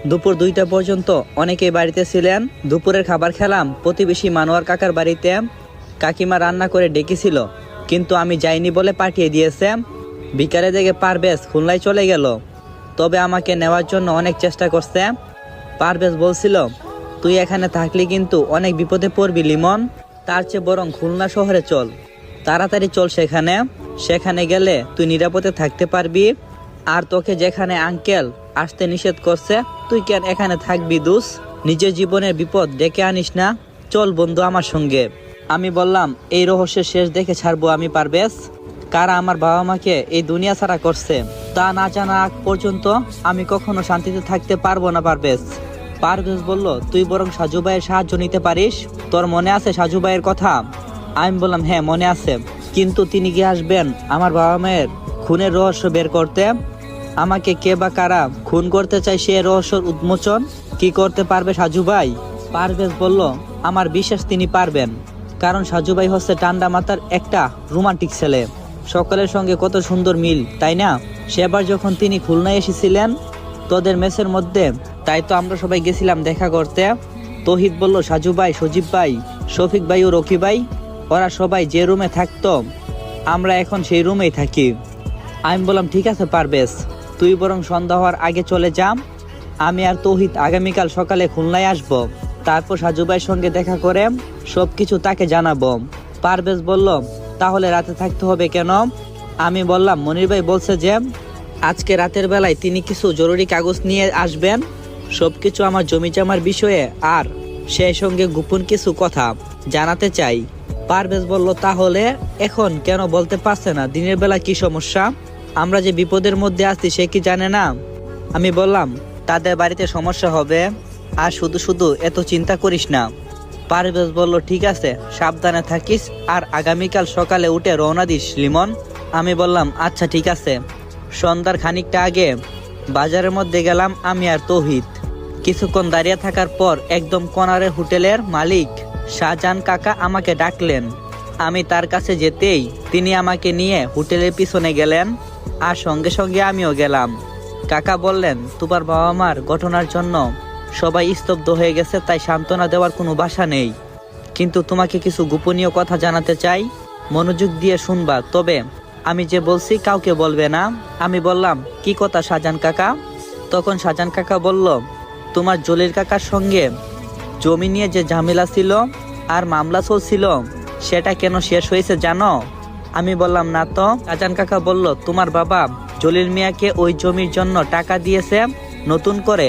দুপুর 2টা পর্যন্ত অনেকেই বাড়িতে ছিলেন। দুপুরের খাবার খেলাম প্রতিবেশী মানোয়ার কাকার বাড়িতে। কাকিমা রান্না করে ডেকেছিল, কিন্তু আমি যাইনি বলে পাঠিয়ে দিয়েছে। বিকালে দেখে পারভেজ খুলনায় চলে গেল, তবে আমাকে নেওয়ার জন্য অনেক চেষ্টা করছে। পারভেজ বলছিল, তুই এখানে থাকলে কিন্তু অনেক বিপদে পড়বি লিমন, তার চেয়ে বরং খুলনা শহরে চল, তাড়াতাড়ি চল সেখানে গেলে তুই নিরাপদে থাকতে পারবি। আর তোকে যেখানে আঙ্কেল আসতে নিষেধ করছে, তুই কেন এখানে থাকবি দোস? নিজের জীবনের বিপদ ডেকে আনিস না, চল বন্ধু আমার সঙ্গে। আমি বললাম, এই রহস্যের শেষ দেখে ছাড়বো আমি পারভেজ। কারা আমার বাবা মাকে এই দুনিয়া ছাড়া করছে তা না জানা আগ পর্যন্ত আমি কখনো শান্তিতে থাকতে পারবো না পারভেজ। পারভেজ বলল, তুই বরং সাজু ভাইয়ের সাহায্য নিতে পারিস। তোর মনে আছে সাজু ভাইয়ের কথা? আমি বললাম, হ্যাঁ মনে আছে, কিন্তু তিনি কি আসবেন আমার বাবা মায়ের খুনের রহস্য বের করতে? আমাকে কে বা কারা খুন করতে চায় সে রহস্যর উন্মোচন কি করতে পারবে সাজু ভাই? পারভেজ বলল, আমার বিশ্বাস তিনি পারবেন, কারণ সাজু ভাই হচ্ছে ঠান্ডা মাথার একটা রোমান্টিক ছেলে। সকলের সঙ্গে কত সুন্দর মিল, তাই না? সেবার যখন তিনি খুলনায় এসেছিলেন তোদের মেসের মধ্যে, তাই তো আমরা সবাই গেছিলাম দেখা করতে। তহিদ বলল, সাজু ভাই, সজীব ভাই, শফিক ভাই ও রকি ভাই, ওরা সবাই যে রুমে থাকতো আমরা এখন সেই রুমেই থাকি। আমি বললাম, ঠিক আছে পারভেজ, তুই বরং সন্ধ্যা হওয়ার আগে চলে যাম। আমি আর তৌহিদ আগামীকাল সকালে খুলনায় আসব, তারপর সাজু ভাইয়ের সঙ্গে দেখা করে সবকিছু তাকে জানাবো। পারভেজ বলল, তাহলে রাতে থাকতে হবে কেন? আমি বললাম, মনির ভাই বলছে যে আজকে রাতের বেলায় তিনি কিছু জরুরি কাগজ নিয়ে আসবেন, সবকিছু আমার জমি জমার বিষয়ে, আর সেই সঙ্গে গোপন কিছু কথা জানাতে চাই। পারভেজ বলল, তাহলে এখন কেন বলতে পারছে না? দিনের বেলা কি সমস্যা? আমরা যে বিপদের মধ্যে আছি সে কি জানে না? আমি বললাম, তাদের বাড়িতে সমস্যা হবে, আর শুধু শুধু এত চিন্তা করিস না। পারভেজ বলল, ঠিক আছে, সাবধানে থাকিস, আর আগামীকাল সকালে উঠে রওনা দিস লিমন। আমি বললাম, আচ্ছা ঠিক আছে। সন্ধ্যার খানিকটা আগে বাজারের মধ্যে গেলাম আমি আর তৌহিদ। কিছুক্ষণ দাঁড়িয়ে থাকার পর একদম কর্নারের হোটেলের মালিক শাহজাহান কাকা আমাকে ডাকলেন। আমি তার কাছে যেতেই তিনি আমাকে নিয়ে হোটেলের পিছনে গেলেন, আর সঙ্গে সঙ্গে আমিও গেলাম। কাকা বললেন, তোমার বাবা মার ঘটনার জন্য সবাই স্তব্ধ হয়ে গেছে, তাই সান্ত্বনা দেওয়ার কোনো ভাষা নেই, কিন্তু তোমাকে কিছু গোপনীয় কথা জানাতে চাই, মনোযোগ দিয়ে শুনবা, তবে আমি যে বলছি কাউকে বলবে না। আমি বললাম, কি কথা শাহজাহান কাকা? তখন শাহজাহান কাকা বলল, তোমার জলিল কাকার সঙ্গে জমি নিয়ে যে ঝামেলা ছিল আর মামলা চলছিল, সেটা কেন শেষ হয়েছে জানো? আমি বললাম, না তো। শাহজাহান কাকা বলল, তোমার বাবা জলিল মিয়াকে ওই জমির জন্য টাকা দিয়েছে নতুন করে